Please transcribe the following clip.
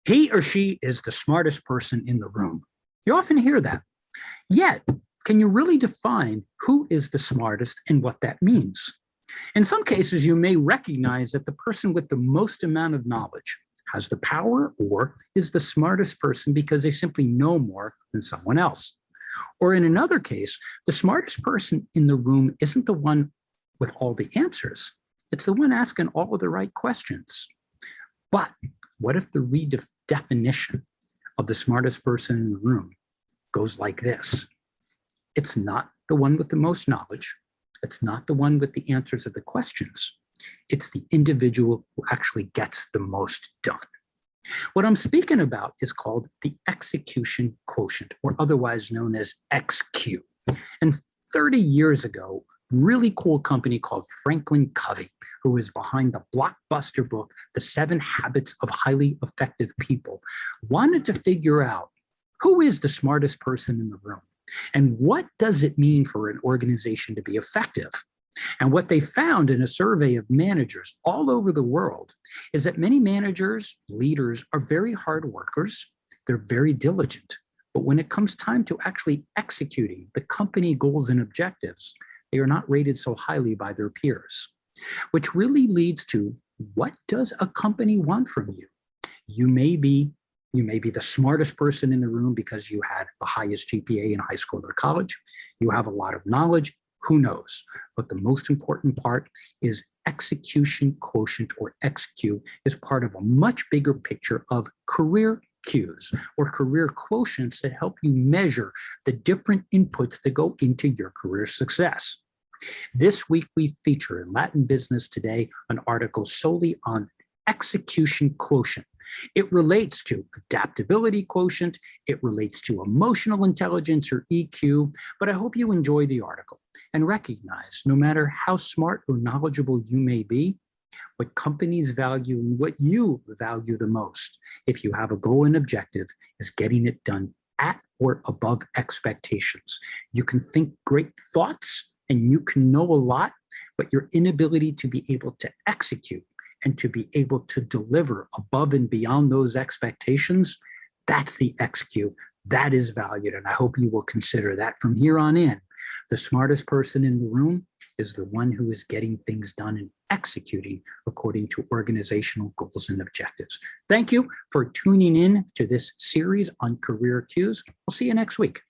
He or she is the smartest person in the room. You often hear that. Yet, can you really define who is the smartest and what that means? In some cases, you may recognize that the person with the most amount of knowledge has the power or is the smartest person because they simply know more than someone else. Or in another case, the smartest person in the room isn't the one with all the answers. It's the one asking all of the right questions. But what if the redefinition of the smartest person in the room goes like this? It's not the one with the most knowledge. It's not the one with the answers of the questions. It's the individual who actually gets the most done. What I'm speaking about is called the Execution Quotient, or otherwise known as XQ. And 30 years ago, a really cool company called Franklin Covey, who is behind the blockbuster book, The 7 Habits of Highly Effective People, wanted to figure out who is the smartest person in the room and what does it mean for an organization to be effective. And what they found in a survey of managers all over the world is that many managers, leaders are very hard workers. They're very diligent. But when it comes time to actually executing the company goals and objectives, they are not rated so highly by their peers, which really leads to, what does a company want from you? You may be the smartest person in the room because you had the highest GPA in high school or college. You have a lot of knowledge. Who knows? But the most important part is execution quotient, or XQ, is part of a much bigger picture of career cues or career quotients that help you measure the different inputs that go into your career success. This week, we feature in Latin Business Today an article solely on execution quotient. It relates to adaptability quotient. It relates to emotional intelligence, or EQ, but I hope you enjoy the article and recognize no matter how smart or knowledgeable you may be, what companies value and what you value the most, if you have a goal and objective, is getting it done at or above expectations. You can think great thoughts and you can know a lot, but your inability to be able to execute and to be able to deliver above and beyond those expectations, that's the XQ. That is valued, and I hope you will consider that from here on in. The smartest person in the room is the one who is getting things done and executing according to organizational goals and objectives. Thank you for tuning in to this series on career cues. I'll see you next week.